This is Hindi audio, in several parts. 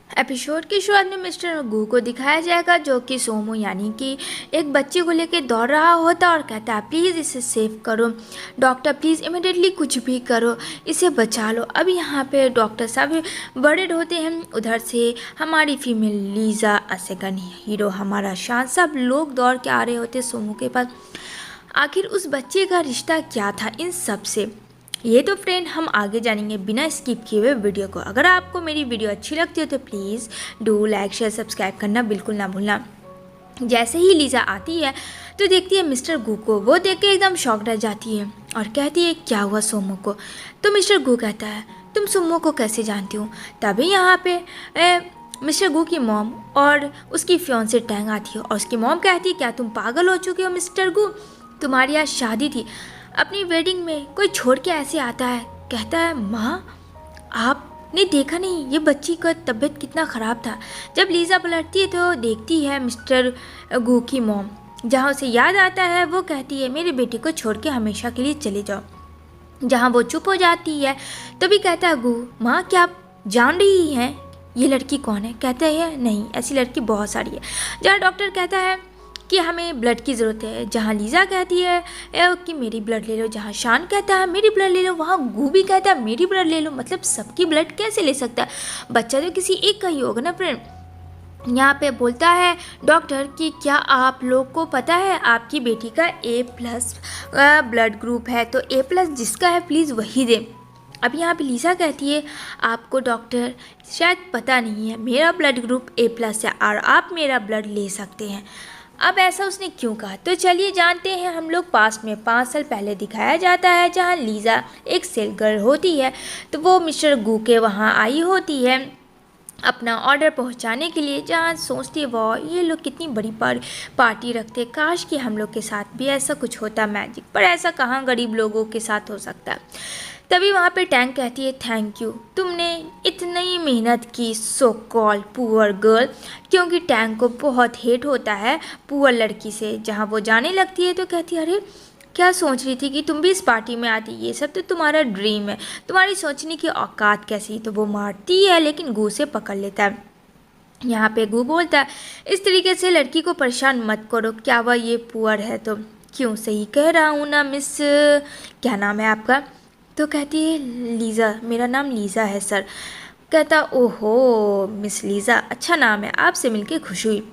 एपिसोड की शुरुआत में मिस्टर गू को दिखाया जाएगा जो कि सोमू यानी कि एक बच्चे को लेकर दौड़ रहा होता और कहता है प्लीज़ इसे सेव करो डॉक्टर, प्लीज़ इमिडिएटली कुछ भी करो, इसे बचा लो। अब यहाँ पे डॉक्टर साहब वर्ried होते हैं। उधर से हमारी फीमेल लीज़ा, सेकंड हीरो हमारा शान, सब लोग दौड़ के आ रहे होते सोमू के पास। आखिर उस बच्चे का रिश्ता क्या था इन सब से, ये तो फ्रेंड हम आगे जानेंगे बिना स्किप किए हुए वीडियो को। अगर आपको मेरी वीडियो अच्छी लगती हो तो please do like share subscribe करना बिल्कुल ना भूलना। जैसे ही लीज़ा आती है तो देखती है मिस्टर गू को, वो देख के एकदम शॉक रह जाती है और कहती है क्या हुआ सोमू को। तो मिस्टर गू कहता है तुम सोमू को कैसे जानती हो। तभी यहाँ पे मिस्टर गू की मॉम और उसकी फियांसे टैंग आती है और उसकी मॉम कहती है क्या तुम पागल हो चुके हो मिस्टर गू, तुम्हारी आज शादी थी, अपनी वेडिंग में कोई छोड़ के ऐसे आता है। कहता है माँ आपने देखा नहीं ये बच्ची का तबीयत कितना ख़राब था। जब लीज़ा पलटती है तो देखती है मिस्टर गू की मॉम, जहाँ उसे याद आता है वो कहती है मेरे बेटे को छोड़ के हमेशा के लिए चले जाओ। जहाँ वो चुप हो जाती है तो भी कहता है गू माँ क्या आप जान रही हैं ये लड़की कौन है। कहता है नहीं ऐसी लड़की बहुत सारी है। जहाँ डॉक्टर कहता है कि हमें ब्लड की ज़रूरत है, जहाँ लीज़ा कहती है कि मेरी ब्लड ले लो, जहाँ शान कहता है मेरी ब्लड ले लो, वहाँ गू भी कहता है मेरी ब्लड ले लो। मतलब सबकी ब्लड कैसे ले सकता है, बच्चा तो किसी एक का ही होगा ना फ्रेंड। यहाँ पे बोलता है डॉक्टर कि क्या आप लोग को पता है आपकी बेटी का A+ ब्लड ग्रुप है, तो A+ जिसका है प्लीज़ वही दे। अब यहाँ पे लीज़ा कहती है आपको डॉक्टर शायद पता नहीं है मेरा ब्लड ग्रुप A+ है और आप मेरा ब्लड ले सकते हैं। अब ऐसा उसने क्यों कहा, तो चलिए जानते हैं हम लोग। पास्ट में 5 साल पहले दिखाया जाता है जहाँ लीज़ा एक सेल गर्ल होती है, तो वो मिस्टर गू के वहाँ आई होती है अपना ऑर्डर पहुंचाने के लिए, जहाँ सोचती है वाह ये लोग कितनी बड़ी पार्टी रखते, काश कि हम लोग के साथ भी ऐसा कुछ होता मैजिक, पर ऐसा कहाँ गरीब लोगों के साथ हो सकता है। तभी वहाँ पे टैंक कहती है थैंक यू तुमने इतनी मेहनत की सो कॉल पुअर गर्ल, क्योंकि टैंक को बहुत हेट होता है पुअर लड़की से। जहाँ वो जाने लगती है तो कहती है अरे क्या सोच रही थी कि तुम भी इस पार्टी में आती, ये सब तो तुम्हारा ड्रीम है, तुम्हारी सोचने की औकात कैसी। तो वो मारती है लेकिन गू से पकड़ लेता है। यहाँ पे गू बोलता है इस तरीके से लड़की को परेशान मत करो, क्या वह ये पुअर है तो क्यों, सही कह रहा हूँ ना मिस, क्या नाम है आपका। तो कहती है लीज़ा, मेरा नाम लीज़ा है सर। कहता ओहो मिस लीज़ा अच्छा नाम है, आपसे मिलके खुशी हुई।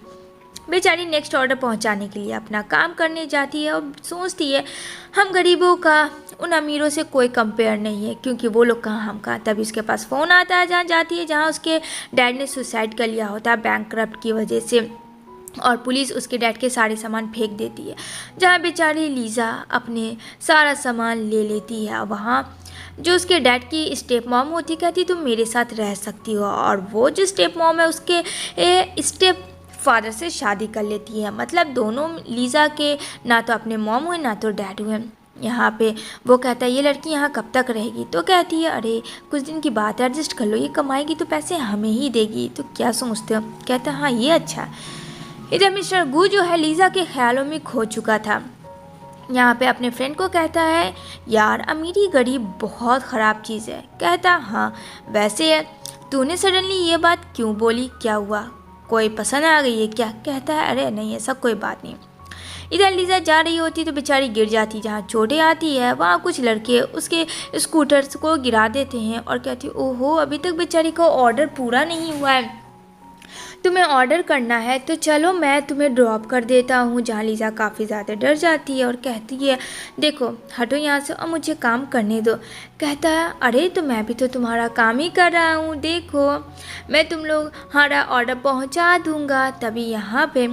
बेचारी नेक्स्ट ऑर्डर पहुंचाने के लिए अपना काम करने जाती है और सोचती है हम गरीबों का उन अमीरों से कोई कंपेयर नहीं है, क्योंकि वो लोग कहाँ हम कहाँ। तभी उसके पास फ़ोन आता है जहाँ जाती है जहाँ उसके डैड ने सुसाइड कर लिया होता है बैंकक्रप्ट की वजह से, और पुलिस उसके डैड के सारे सामान फेंक देती है। जहाँ बेचारी लीज़ा अपने सारा सामान ले लेती है। वहाँ जो उसके डैड की स्टेप मॉम होती कहती तुम मेरे साथ रह सकती हो, और वो जो स्टेप मॉम है उसके स्टेप फादर से शादी कर लेती है। मतलब दोनों लीज़ा के ना तो अपने मॉम हुए ना तो डैड हुए। यहाँ पे वो कहता है ये लड़की यहाँ कब तक रहेगी, तो कहती है अरे कुछ दिन की बात है एडजस्ट कर लो, ये कमाएगी तो पैसे हमें ही देगी, तो क्या सोचते हो। कहता है हाँ ये अच्छा है। इधर मिस्टर गू जो है लीज़ा के ख्यालों में खो चुका था। यहाँ पे अपने फ्रेंड को कहता है यार अमीरी गरीब बहुत ख़राब चीज़ है। कहता हाँ वैसे है, तूने सडनली ये बात क्यों बोली, क्या हुआ, कोई पसंद आ गई है क्या। कहता है अरे नहीं ऐसा कोई बात नहीं। इधर लीज़ा जा रही होती तो बेचारी गिर जाती, जहाँ चोटें आती है वहाँ कुछ लड़के उसके स्कूटर्स को गिरा देते हैं और कहती ओहो अभी तक बेचारी का ऑर्डर पूरा नहीं हुआ है, तुम्हें ऑर्डर करना है तो चलो मैं तुम्हें ड्रॉप कर देता हूँ। जहाँ लीज़ा काफ़ी ज़्यादा डर जाती है और कहती है देखो हटो यहाँ से और मुझे काम करने दो। कहता है अरे तो मैं भी तो तुम्हारा काम ही कर रहा हूँ, देखो मैं तुम लोग हमारा ऑर्डर पहुँचा दूँगा। तभी यहाँ पे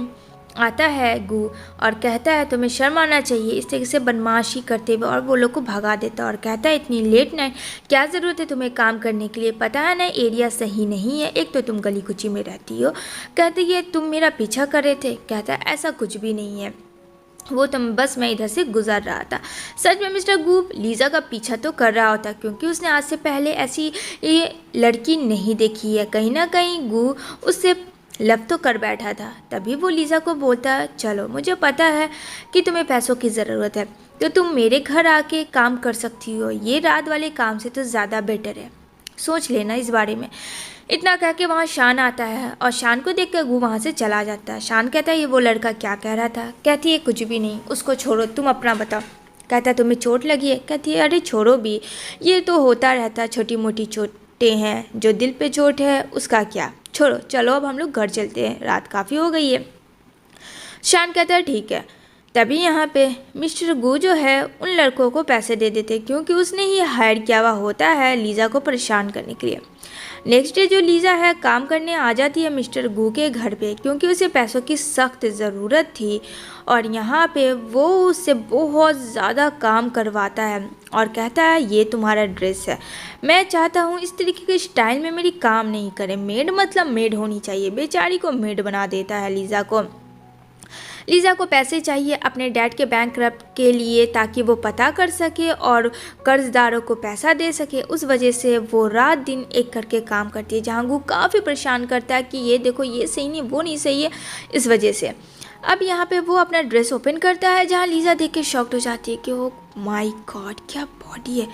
आता है गू और कहता है तुम्हें शर्म आना चाहिए इस तरीके से बदमाशी करते हुए, और वो लोग को भगा देता है और कहता है इतनी लेट नाइट क्या ज़रूरत है तुम्हें काम करने के लिए, पता है ना एरिया सही नहीं है, एक तो तुम गली कुची में रहती हो। कहते ये तुम मेरा पीछा कर रहे थे। कहता है ऐसा कुछ भी नहीं है, वो तुम बस मैं इधर से गुजर रहा था। सच में मिस्टर गू लीज़ा का पीछा तो कर रहा होता, क्योंकि उसने आज से पहले ऐसी ये लड़की नहीं देखी है। कहीं ना कहीं गू उससे लव तो कर बैठा था। तभी वो लीज़ा को बोलता है चलो मुझे पता है कि तुम्हें पैसों की ज़रूरत है तो तुम मेरे घर आके काम कर सकती हो, ये रात वाले काम से तो ज़्यादा बेटर है, सोच लेना इस बारे में। इतना कह के वहाँ शान आता है और शान को देख कर गू वहाँ से चला जाता है। शान कहता है ये वो लड़का क्या कह रहा था? कहती है कुछ भी नहीं, उसको छोड़ो, तुम अपना बताओ। कहता है तुम्हें चोट लगी है? कहती है अरे छोड़ो भी, ये तो होता रहता, छोटी मोटी चोटें हैं, जो दिल पे चोट है उसका क्या, छोड़ो, चलो अब हम लोग घर चलते हैं, रात काफ़ी हो गई है। शान कहता है ठीक है। तभी यहाँ पे मिस्टर गू जो है उन लड़कों को पैसे दे देते, क्योंकि उसने ही हायर किया हुआ होता है लीज़ा को परेशान करने के लिए। नेक्स्ट डे जो लीज़ा है काम करने आ जाती है मिस्टर गू के घर पे, क्योंकि उसे पैसों की सख्त ज़रूरत थी और यहाँ पे वो उससे बहुत ज़्यादा काम करवाता है और कहता है ये तुम्हारा ड्रेस है, मैं चाहता हूँ इस तरीके के स्टाइल में मेरी काम नहीं करे, मेड मतलब मेड होनी चाहिए। बेचारी को मेड बना देता है लीज़ा को। लीज़ा को पैसे चाहिए अपने डैड के बैंकरप्ट के लिए, ताकि वो पता कर सके और कर्जदारों को पैसा दे सके। उस वजह से वो रात दिन एक करके काम करती है। जहांगू काफ़ी परेशान करता है कि ये देखो ये सही नहीं, वो नहीं सही है, इस वजह से। अब यहाँ पे वो अपना ड्रेस ओपन करता है, जहाँ लीज़ा देख के शॉक्ड हो जाती है कि ओ माय गॉड क्या बॉडी है।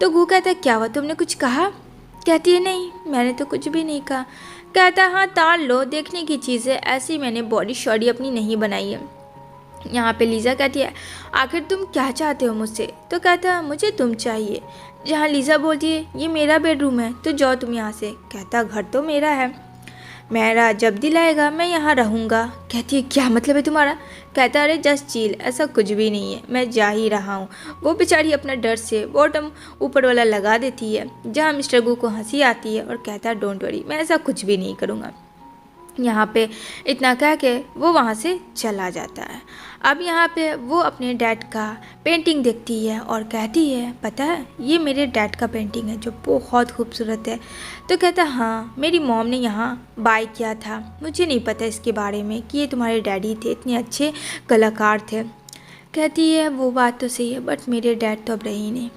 तो गू कहता है क्या हुआ, तुमने कुछ कहा? कहती है नहीं, मैंने तो कुछ भी नहीं कहा। कहता हाँ तार लो, देखने की चीज़ है, ऐसी मैंने बॉडी शॉडी अपनी नहीं बनाई है। यहाँ पे लीज़ा कहती है आखिर तुम क्या चाहते हो मुझसे? तो कहता है मुझे तुम चाहिए। जहाँ लीज़ा बोलती है ये मेरा बेडरूम है, तो जाओ तुम यहाँ से। कहता घर तो मेरा है, मेरा जब दिल आएगा मैं यहाँ रहूँगा। कहती है क्या मतलब है तुम्हारा? कहता अरे जस्ट चिल, ऐसा कुछ भी नहीं है, मैं जा ही रहा हूँ। वो बेचारी अपना डर से बॉटम ऊपर वाला लगा देती है, जहाँ मिस्टर गू को हंसी आती है और कहता है डोंट वरी, मैं ऐसा कुछ भी नहीं करूँगा। यहाँ पे इतना कह के वो वहाँ से चला जाता है। अब यहाँ पे वो अपने डैड का पेंटिंग देखती है और कहती है पता है ये मेरे डैड का पेंटिंग है जो बहुत खूबसूरत है। तो कहता है हाँ मेरी मॉम ने यहाँ बाय किया था, मुझे नहीं पता इसके बारे में कि ये तुम्हारे डैडी थे, इतने अच्छे कलाकार थे। कहती है वो बात तो सही है, बट मेरे डैड तो अब रहे ही नहीं।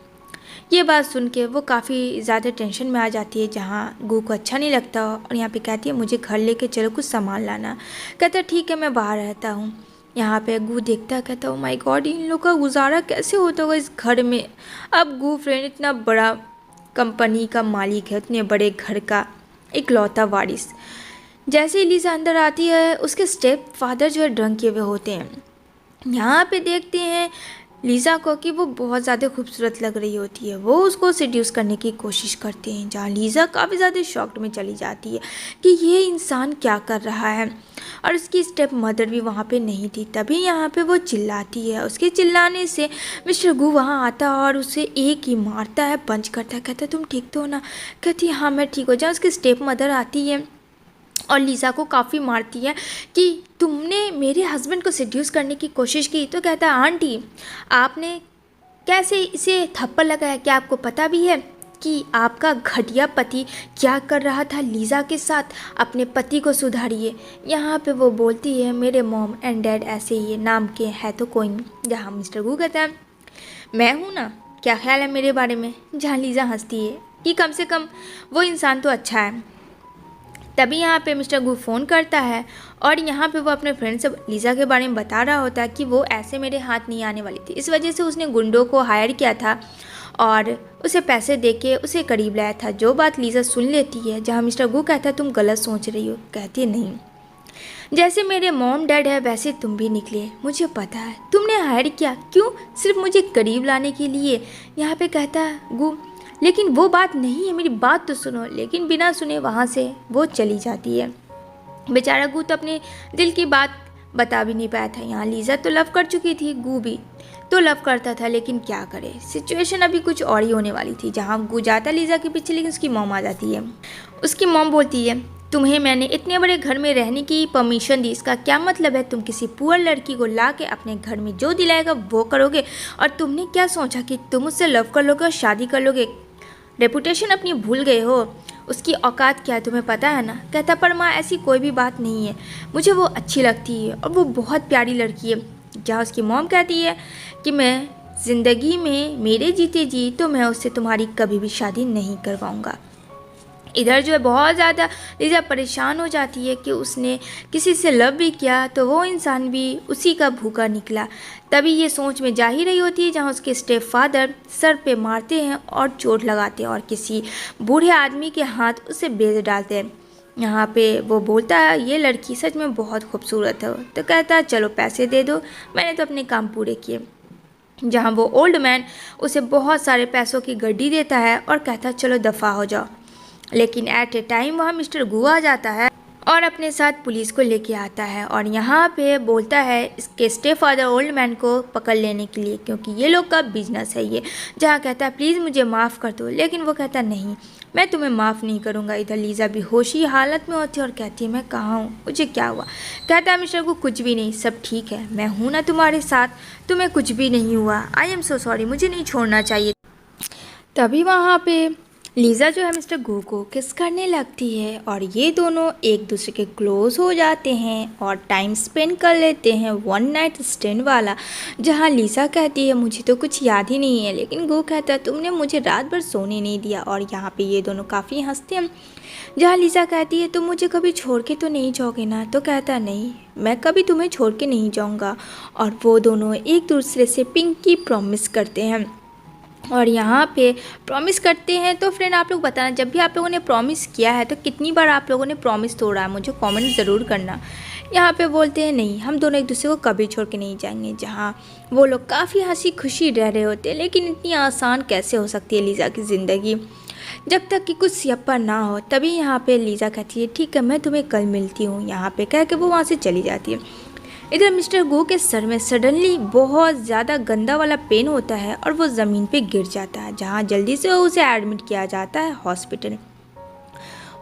ये बात सुन के वो काफ़ी ज़्यादा टेंशन में आ जाती है, जहाँ गू को अच्छा नहीं लगता और यहाँ पे कहती है मुझे घर लेके चलो, कुछ सामान लाना। कहता ठीक है मैं बाहर रहता हूँ। यहाँ पे गू देखता है, कहता ओ माय गॉड इन लोग का गुजारा कैसे होता होगा इस घर में। अब गू फ्रेंड इतना बड़ा कंपनी का मालिक है, इतने बड़े घर का इकलौता वारिस। जैसे ही लीज़ा अंदर आती है उसके स्टेप फादर जो है ड्रंक किए हुए होते हैं। यहाँ पे देखते हैं लीज़ा को कि वो बहुत ज़्यादा खूबसूरत लग रही होती है। वो उसको सिड्यूस करने की कोशिश करते हैं, जहाँ लीज़ा काफ़ी ज़्यादा शॉक्ड में चली जाती है कि ये इंसान क्या कर रहा है। और उसकी स्टेप मदर भी वहाँ पे नहीं थी। तभी यहाँ पे वो चिल्लाती है, उसके चिल्लाने से मिस्टर गू वहाँ आता और उसे एक ही मारता है, पंच करता है। कहता है तुम ठीक तो हो ना? कहती है हाँ मैं ठीक हो। जहाँ उसकी स्टेप मदर आती है और लीज़ा को काफ़ी मारती है कि तुमने मेरे हस्बैंड को सिड्यूस करने की कोशिश की। तो कहता है आंटी आपने कैसे इसे थप्पड़ लगाया, क्या आपको पता भी है कि आपका घटिया पति क्या कर रहा था लीज़ा के साथ? अपने पति को सुधारिए। यहाँ पे वो बोलती है मेरे मॉम एंड डैड ऐसे ही नाम के है तो कोई नहीं। जहाँ मिस्टर गू कहता है मैं हूँ ना, क्या ख्याल है मेरे बारे में? जहाँ लीज़ा हंसती है कि कम से कम वो इंसान तो अच्छा है। तभी यहाँ पे मिस्टर गू फ़ोन करता है और यहाँ पे वो अपने फ्रेंड से लीज़ा के बारे में बता रहा होता है कि वो ऐसे मेरे हाथ नहीं आने वाली थी, इस वजह से उसने गुंडों को हायर किया था और उसे पैसे देके उसे करीब लाया था। जो बात लीज़ा सुन लेती है, जहाँ मिस्टर गू कहता है तुम गलत सोच रही हो। कहती है नहीं, जैसे मेरे मॉम डैड है वैसे तुम भी निकले, मुझे पता है तुमने हायर किया, क्यों? सिर्फ मुझे करीब लाने के लिए। यहाँ पे कहता है गू लेकिन वो बात नहीं है, मेरी बात तो सुनो। लेकिन बिना सुने वहाँ से वो चली जाती है। बेचारा गू तो अपने दिल की बात बता भी नहीं पाया था। यहाँ लीज़ा तो लव कर चुकी थी, गू भी तो लव करता था, लेकिन क्या करे, सिचुएशन अभी कुछ और ही होने वाली थी। जहाँ गू जाता लीज़ा के पीछे, लेकिन उसकी मॉम आ जाती है। उसकी मॉम बोलती है तुम्हें मैंने इतने बड़े घर में रहने की परमिशन दी, इसका क्या मतलब है तुम किसी पुअर लड़की को ला के अपने घर में जो दिलाएगा वो करोगे? और तुमने क्या सोचा कि तुम उससे लव कर लोगे और शादी कर लोगे? रेपुटेशन अपनी भूल गए हो, उसकी औकात क्या है तुम्हें पता है ना? कहता पर माँ ऐसी कोई भी बात नहीं है, मुझे वो अच्छी लगती है और वो बहुत प्यारी लड़की है। जहाँ उसकी मॉम कहती है कि मैं ज़िंदगी में मेरे जीते जी तो मैं उससे तुम्हारी कभी भी शादी नहीं करवाऊँगा। इधर जो है बहुत ज़्यादा लीजा परेशान हो जाती है कि उसने किसी से लव भी किया तो वो इंसान भी उसी का भूखा निकला। तभी ये सोच में जा ही रही होती है जहाँ उसके स्टेप फादर सर पे मारते हैं और चोट लगाते हैं और किसी बूढ़े आदमी के हाथ उसे बेच डालते हैं। यहाँ पे वो बोलता है ये लड़की सच में बहुत खूबसूरत है, तो कहता है चलो पैसे दे दो, मैंने तो अपने काम पूरे किए। जहाँ वो ओल्ड मैन उसे बहुत सारे पैसों की गड्डी देता है और कहता है चलो दफ़ा हो जाओ। लेकिन एट ए टाइम वहाँ मिस्टर गू आ जाता है और अपने साथ पुलिस को लेके आता है और यहाँ पे बोलता है इसके स्टेप फादर ओल्ड मैन को पकड़ लेने के लिए, क्योंकि ये लोग का बिजनेस है ये। जहाँ कहता है प्लीज़ मुझे माफ़ कर दो, लेकिन वो कहता नहीं मैं तुम्हें माफ़ नहीं करूँगा। इधर लीजा बेहोशी हालत में होती है और कहती है मैं कहाँ हूँ, मुझे क्या हुआ। कहता है मिस्टर को कुछ भी नहीं, सब ठीक है, मैं हूँ ना तुम्हारे साथ, तुम्हें कुछ भी नहीं हुआ, आई एम सो सॉरी, मुझे नहीं छोड़ना चाहिए। तभी वहाँ पे लीज़ा जो है मिस्टर गू को किस करने लगती है और ये दोनों एक दूसरे के क्लोज हो जाते हैं और टाइम स्पेंड कर लेते हैं वन नाइट स्टैंड वाला। जहाँ लीज़ा कहती है मुझे तो कुछ याद ही नहीं है, लेकिन गू कहता है तुमने मुझे रात भर सोने नहीं दिया। और यहाँ पे ये दोनों काफ़ी हंसते हैं। जहाँ लीज़ा कहती है तुम मुझे कभी छोड़ के तो नहीं जाओगे ना, तो कहता नहीं मैं कभी तुम्हें छोड़ के नहीं जाऊँगा। और वो दोनों एक दूसरे से पिंकी प्रॉमिस करते हैं और यहाँ पे प्रॉमिस करते हैं। तो फ्रेंड आप लोग बताना जब भी आप लोगों ने प्रॉमिस किया है तो कितनी बार आप लोगों ने प्रॉमिस तोड़ा है, मुझे कमेंट ज़रूर करना। यहाँ पे बोलते हैं नहीं हम दोनों एक दूसरे को कभी छोड़ के नहीं जाएंगे। जहाँ वो लोग काफ़ी हंसी खुशी रह रहे होते हैं, लेकिन इतनी आसान कैसे हो सकती है लीज़ा की ज़िंदगी जब तक कि कुछ सियप्पा ना हो। तभी यहाँ पे लीज़ा कहती है ठीक है मैं तुम्हें कल मिलती हूँ, यहाँ पे कह के वो वहाँ से चली जाती है। इधर मिस्टर गू के सर में सडनली बहुत ज़्यादा गंदा वाला पेन होता है और वो ज़मीन पे गिर जाता है। जहाँ जल्दी से उसे एडमिट किया जाता है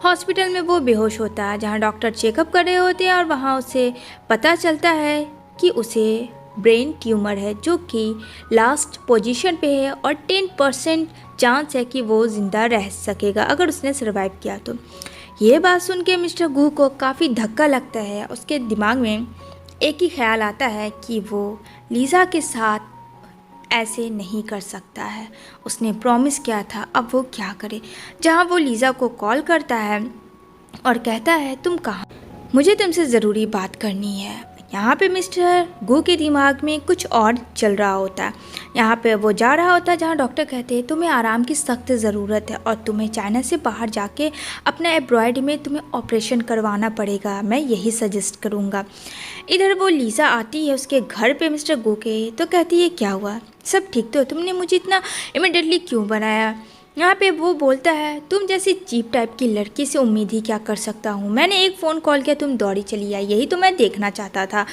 हॉस्पिटल में वो बेहोश होता है। जहाँ डॉक्टर चेकअप कर रहे होते हैं और वहाँ उसे पता चलता है कि उसे ब्रेन ट्यूमर है जो कि लास्ट पोजीशन पे है और 10% चांस है कि वो ज़िंदा रह सकेगा अगर उसने सर्वाइव किया तो। ये बात सुन के मिस्टर गू को काफ़ी धक्का लगता है। उसके दिमाग में एक ही ख्याल आता है कि वो लीज़ा के साथ ऐसे नहीं कर सकता है, उसने प्रॉमिस किया था, अब वो क्या करे। जहाँ वो लीज़ा को कॉल करता है और कहता है तुम कहाँ, मुझे तुमसे ज़रूरी बात करनी है। यहाँ पे मिस्टर गू के दिमाग में कुछ और चल रहा होता है। यहाँ पे वो जा रहा होता है जहाँ डॉक्टर कहते हैं तुम्हें आराम की सख्त ज़रूरत है और तुम्हें चाइना से बाहर जाके अपना एम्ब्रॉयडरी में तुम्हें ऑपरेशन करवाना पड़ेगा, मैं यही सजेस्ट करूँगा। इधर वो लीज़ा आती है उसके घर पे मिस्टर गू के, तो कहती है क्या हुआ, सब ठीक तो, तुमने मुझे इतना इमीडिएटली क्यों बनाया। यहाँ पे वो बोलता है तुम जैसी चीप टाइप की लड़की से उम्मीद ही क्या कर सकता हूँ, मैंने एक फ़ोन कॉल किया तुम दौड़ी चली आई, यही तो मैं देखना चाहता था।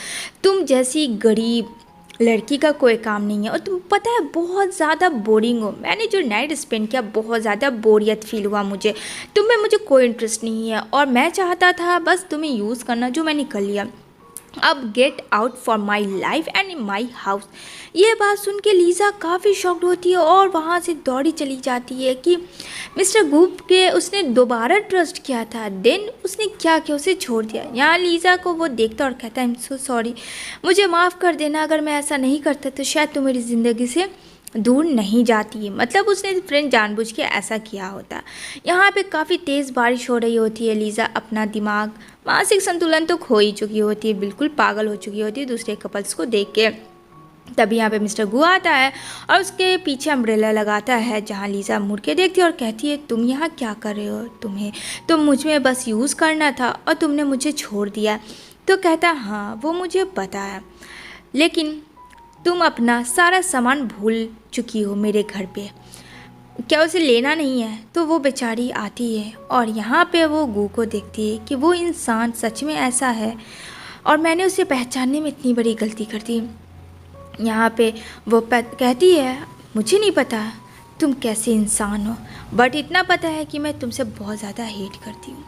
तुम जैसी गरीब लड़की का कोई काम नहीं है और तुम पता है बहुत ज़्यादा बोरिंग हो। मैंने जो नाइट स्पेंड किया बहुत ज़्यादा बोरियत फील हुआ मुझे, तुम्हें मुझे कोई इंटरेस्ट नहीं है और मैं चाहता था बस तुम्हें यूज़ करना, जो मैंने कर लिया। अब get out for my life and my house. ये बात सुन के लीज़ा काफ़ी शॉक्ड होती है और वहाँ से दौड़ी चली जाती है कि मिस्टर गूप के उसने दोबारा ट्रस्ट किया था, देन उसने क्या किया, उसे छोड़ दिया। यहाँ लीज़ा को वो देखता और कहता है आई एम सो सॉरी, मुझे माफ़ कर देना, अगर मैं ऐसा नहीं करता तो शायद तुम मेरी ज़िंदगी से दूर नहीं जाती। मतलब उसने फ्रेंड जानबूझ के ऐसा किया होता। यहाँ पे काफ़ी तेज़ बारिश हो रही होती है। लीज़ा अपना दिमाग मानसिक संतुलन तो खो ही चुकी होती है, बिल्कुल पागल हो चुकी होती है दूसरे कपल्स को देख के। तभी यहाँ पे मिस्टर गू आता है और उसके पीछे अम्ब्रेला लगाता है। जहाँ लीज़ा मुड़ के देखती है और कहती है तुम यहाँ क्या कर रहे हो, तुम्हें तो मुझ में बस यूज़ करना था और तुमने मुझे छोड़ दिया। तो कहता हाँ वो मुझे पता है, लेकिन तुम अपना सारा सामान भूल चुकी हो मेरे घर पे, क्या उसे लेना नहीं है। तो वो बेचारी आती है और यहाँ पे वो गू को देखती है कि वो इंसान सच में ऐसा है और मैंने उसे पहचानने में इतनी बड़ी गलती कर दी। यहाँ पे वो कहती है मुझे नहीं पता तुम कैसे इंसान हो, बट इतना पता है कि मैं तुमसे बहुत ज़्यादा हेट करती हूँ।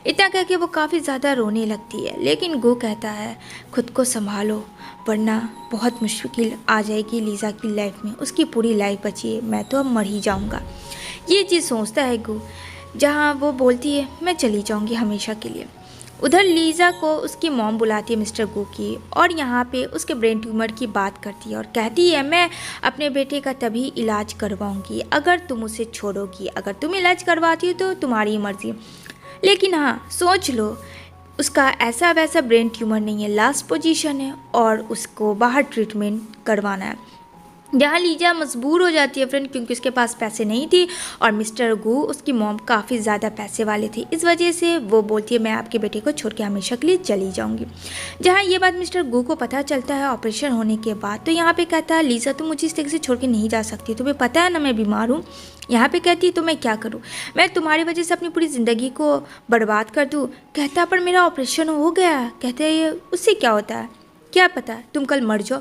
इतना कह के वो काफ़ी ज़्यादा रोने लगती है, लेकिन गो कहता है खुद को संभालो वरना बहुत मुश्किल आ जाएगी लीज़ा की लाइफ में, उसकी पूरी लाइफ बची है, मैं तो अब मर ही जाऊँगा। ये चीज़ सोचता है गो। जहाँ वो बोलती है मैं चली जाऊँगी हमेशा के लिए। उधर लीज़ा को उसकी मॉम बुलाती है मिस्टर गू की, और यहाँ पे उसके ब्रेन ट्यूमर की बात करती है और कहती है मैं अपने बेटे का तभी इलाज करवाऊँगी अगर तुम उसे छोड़ोगी, अगर तुम इलाज करवाती हो तो तुम्हारी मर्ज़ी, लेकिन हाँ सोच लो उसका ऐसा वैसा ब्रेन ट्यूमर नहीं है, लास्ट पोजीशन है और उसको बाहर ट्रीटमेंट करवाना है। जहाँ लीजा मजबूर हो जाती है फ्रेंड, क्योंकि उसके पास पैसे नहीं थी और मिस्टर गू उसकी मॉम काफ़ी ज़्यादा पैसे वाले थे, इस वजह से वो बोलती है मैं आपके बेटे को छोड़ के हमेशा के लिए चली जाऊँगी। जहाँ ये बात मिस्टर गू को पता चलता है ऑपरेशन होने के बाद, तो यहाँ पे कहता है लीज़ा तुम मुझे इस तरह से छोड़ के नहीं जा सकती, तुम्हें पता है ना मैं बीमार हूँ। यहाँ पे कहती है तो मैं क्या करूँ, मैं तुम्हारी वजह से अपनी पूरी ज़िंदगी को बर्बाद कर दूँ। कहता पर मेरा ऑपरेशन हो गया। कहते हैं उससे क्या होता है, क्या पता तुम कल मर जाओ,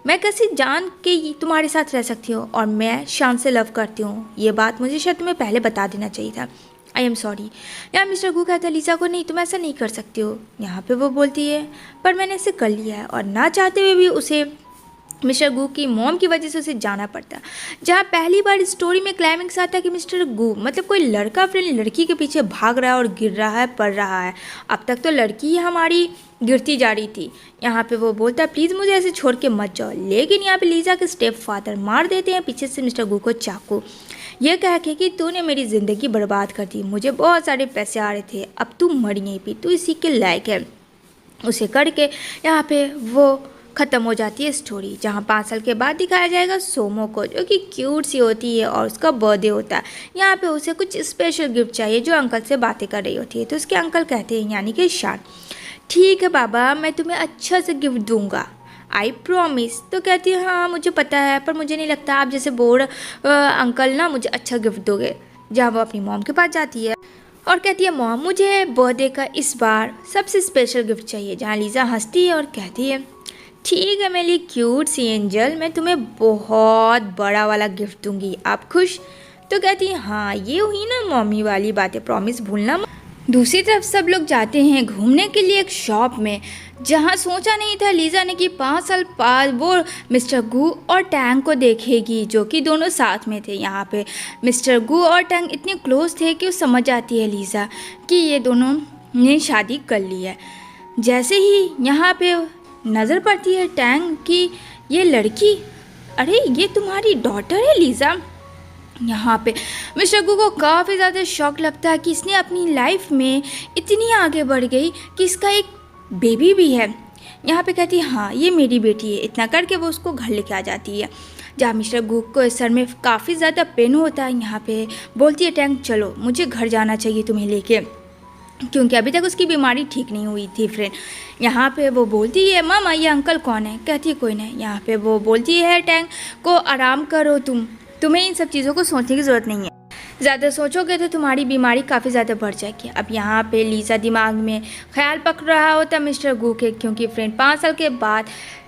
मैं कैसे जान के तुम्हारे साथ रह सकती हूँ और मैं शान से लव करती हूँ, ये बात मुझे शायद तुम्हें पहले बता देना चाहिए था, आई एम सॉरी। यहाँ मिस्टर गू कहता है लीज़ा को नहीं तुम ऐसा नहीं कर सकती हो। यहाँ पे वो बोलती है पर मैंने इसे कर लिया है, और ना चाहते हुए भी उसे मिस्टर गू की मॉम की वजह से उसे जाना पड़ता। जहाँ पहली बार स्टोरी में क्लाइमेक्स आता है कि मिस्टर गू मतलब कोई लड़का फ्रेंड लड़की के पीछे भाग रहा है और गिर रहा है, पड़ रहा है। अब तक तो लड़की ही हमारी गिरती जा रही थी। यहाँ पे वो बोलता है प्लीज़ मुझे ऐसे छोड़ के मत जाओ, लेकिन यहाँ पे लीजा के स्टेप फादर मार देते हैं पीछे से मिस्टर गू को चाकू, ये कह के कि तूने मेरी ज़िंदगी बर्बाद कर दी, मुझे बहुत सारे पैसे आ रहे थे, अब तू मर नहीं पी, तू इसी के लायक है। उसे करके यहाँ पे वो ख़त्म हो जाती है स्टोरी। जहाँ 5 साल के बाद दिखाया जाएगा सोमो को, जो कि क्यूट सी होती है और उसका बर्थडे होता है। यहाँ पे उसे कुछ स्पेशल गिफ्ट चाहिए, जो अंकल से बातें कर रही होती है। तो उसके अंकल कहते हैं यानी कि शान, ठीक है बाबा मैं तुम्हें अच्छा से गिफ्ट दूंगा, आई प्रॉमिस। तो कहती है हाँ मुझे पता है, पर मुझे नहीं लगता आप जैसे बोर्ड अंकल ना मुझे अच्छा गिफ्ट दोगे। जहाँ वो अपनी मॉम के पास जाती है और कहती है मॉम मुझे बर्थडे का इस बार सबसे स्पेशल गिफ्ट चाहिए। जहाँ लीज़ा हंसती है और कहती है ठीक है मेरे लिए क्यूट सी एंजल, मैं तुम्हें बहुत बड़ा वाला गिफ्ट दूंगी, आप खुश। तो कहती है हाँ ये हुई ना मम्मी वाली बातें, प्रॉमिस भूलना। दूसरी तरफ सब लोग जाते हैं घूमने के लिए एक शॉप में, जहाँ सोचा नहीं था लीज़ा ने कि 5 साल बाद वो मिस्टर गू और टैंग को देखेगी, जो कि दोनों साथ में थे। यहाँ पे मिस्टर गू और टैंग इतने क्लोज थे कि वो समझ जाती है लीज़ा कि ये दोनों ने शादी कर ली है। जैसे ही यहाँ पे नज़र पड़ती है टैंग की ये लड़की, अरे ये तुम्हारी डॉटर है लीज़ा। यहाँ पे मिस्टर गू को काफ़ी ज़्यादा शौक लगता है कि इसने अपनी लाइफ में इतनी आगे बढ़ गई कि इसका एक बेबी भी है। यहाँ पे कहती है हाँ ये मेरी बेटी है। इतना करके वो उसको घर लेके आ जाती है। जहाँ मिस्टर गू को सर में काफ़ी ज़्यादा पेन होता है, यहाँ पे बोलती है टैंक चलो मुझे घर जाना चाहिए तुम्हें लेके, क्योंकि अभी तक उसकी बीमारी ठीक नहीं हुई थी फ्रेंड। यहाँ पे वो बोलती है मामा ये अंकल कौन है। कहती है कोई नहीं। यहाँ पे वो बोलती है टैंक को आराम करो, तुम्हें इन सब चीज़ों को सोचने की ज़रूरत नहीं है, ज़्यादा सोचोगे तो तुम्हारी बीमारी काफ़ी ज़्यादा बढ़ जाएगी। अब यहाँ पे लीज़ा दिमाग में ख्याल पक रहा होता मिस्टर गू के, क्योंकि फ्रेंड 5 साल के बाद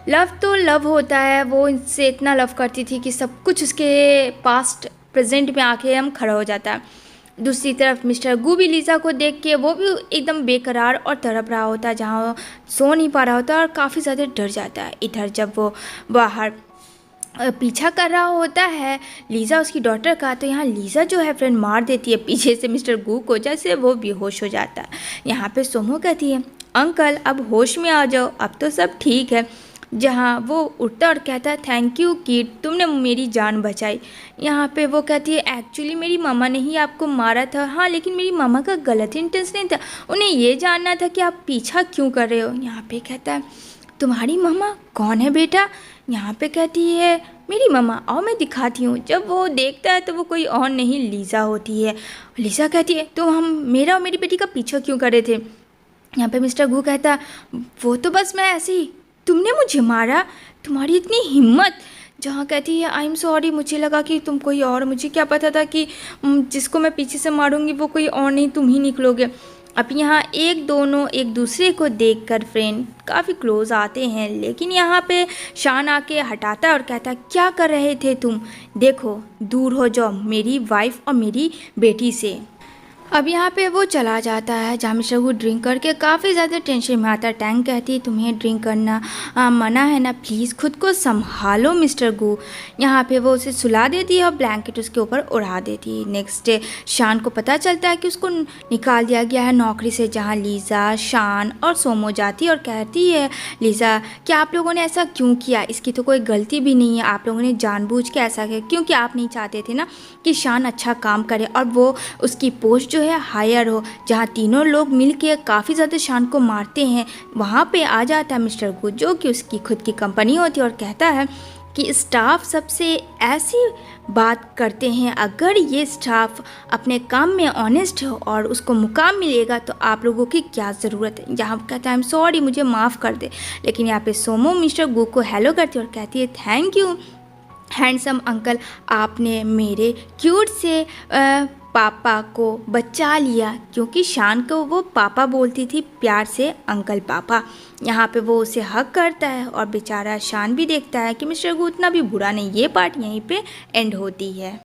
लव तो लव होता है, वो इनसे इतना लव करती थी कि सब कुछ उसके पास्ट प्रेजेंट में आके हम खड़ा हो जाता है। दूसरी तरफ मिस्टर गू भी लीज़ा को देख के वो भी एकदम बेकरार और तड़प रहा होता है, जहाँ वो सो नहीं पा रहा होता और काफ़ी ज़्यादा डर जाता है। इधर जब वो बाहर पीछा कर रहा होता है लीज़ा उसकी डॉटर का, तो यहाँ लीज़ा जो है फ्रेंड मार देती है पीछे से मिस्टर गू को, जैसे वो बेहोश हो जाता है। यहाँ पे सोमो कहती है अंकल अब होश में आ जाओ, अब तो सब ठीक है। जहाँ वो उठता और कहता है थैंक यू किड, तुमने मेरी जान बचाई। यहाँ पे वो कहती है एक्चुअली मेरी मामा ने ही आपको मारा था। हाँ लेकिन मेरी मामा का गलत इंटेंशन नहीं था, उन्हें ये जानना था कि आप पीछा क्यों कर रहे हो। यहाँ पे कहता है तुम्हारी मामा कौन है बेटा। यहाँ पे कहती है मेरी मामा आओ मैं दिखाती हूँ। जब वो देखता है तो वो कोई और नहीं लीज़ा होती है। लीज़ा कहती है तो हम मेरा और मेरी बेटी का पीछा क्यों कर रहे थे। यहाँ पे मिस्टर गू कहता वो तो बस मैं ऐसे ही, तुमने मुझे मारा, तुम्हारी इतनी हिम्मत। जहाँ कहती है आई एम सॉरी, मुझे लगा कि तुम कोई और, मुझे क्या पता था कि जिसको मैं पीछे से मारूंगी वो कोई और नहीं तुम ही निकलोगे। अब यहाँ दोनों एक दूसरे को देखकर फ्रेंड काफ़ी क्लोज आते हैं, लेकिन यहाँ पे शान आके हटाता है और कहता है क्या कर रहे थे तुम, देखो दूर हो जाओ मेरी वाइफ और मेरी बेटी से। अब यहाँ पे वो चला जाता है जहाँ मिस्टर गू ड्रिंक करके काफ़ी ज़्यादा टेंशन में आता है। टैंग कहती है तुम्हें ड्रिंक करना मना है ना, प्लीज़ खुद को संभालो मिस्टर गू। यहाँ पे वो उसे सुला देती है और ब्लैंकेट उसके ऊपर उड़ा देती है। नेक्स्ट डे शान को पता चलता है कि उसको निकाल दिया गया है नौकरी से, जहाँ लीज़ा, शान और सोमो जाती है और कहती है लीज़ा कि आप लोगों ने ऐसा क्यों किया, इसकी तो कोई गलती भी नहीं है, आप लोगों ने जानबूझ के ऐसा किया क्योंकि आप नहीं चाहते थे ना कि शान अच्छा काम करे और वो उसकी पोस्ट जो है हायर हो। जहाँ तीनों लोग मिलके काफ़ी ज़्यादा शान को मारते हैं, वहाँ पे आ जाता है मिस्टर गू जो कि उसकी खुद की कंपनी होती है और कहता है कि स्टाफ सबसे ऐसी बात करते हैं, अगर ये स्टाफ अपने काम में ऑनेस्ट हो और उसको मुकाम मिलेगा तो आप लोगों की क्या ज़रूरत है। यहाँ कहता है आई एम सॉरी, मुझे माफ़ कर दे। लेकिन यहाँ पे सोमो मिस्टर गू को हेलो करती है और कहती है थैंक यू हैंडसम अंकल, आपने मेरे क्यूट से पापा को बचा लिया, क्योंकि शान को वो पापा बोलती थी प्यार से, अंकल पापा। यहाँ पे वो उसे हक करता है और बेचारा शान भी देखता है कि मिस्टर गू उतना भी बुरा नहीं। ये पार्ट यहीं पे एंड होती है।